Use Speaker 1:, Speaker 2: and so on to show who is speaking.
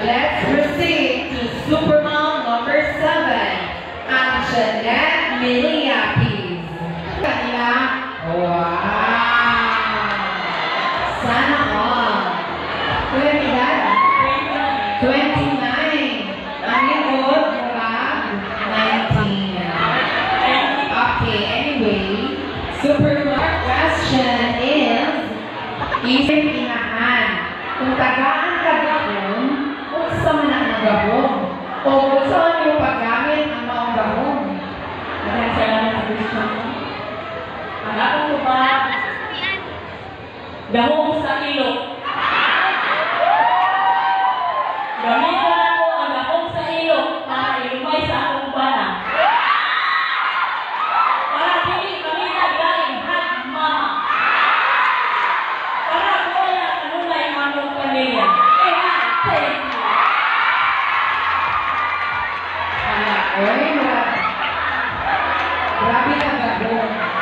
Speaker 1: Let's proceed to Supermom number 7, ang Jeanette Miliapis. Kanina, wow! Sana all. Kuya Miguel? 29. Ang likod, diba? 19. Okay, anyway, Supermom question is, isip inahan. Kung tagaan ka gahong, gusto mo na ang gahong. O gusto mo paggamit ang maong gahong.
Speaker 2: Maraming salamat sa question mo. Ang ako ko ba? Gahong sa ilok. Gamitan ako ang gahong sa ilok para ilumay sa akong bana. Para hindi kami naglaing hagma. Para wala kanunay ang among pamilya. Thank you.
Speaker 1: Oy, grabe ka gahong.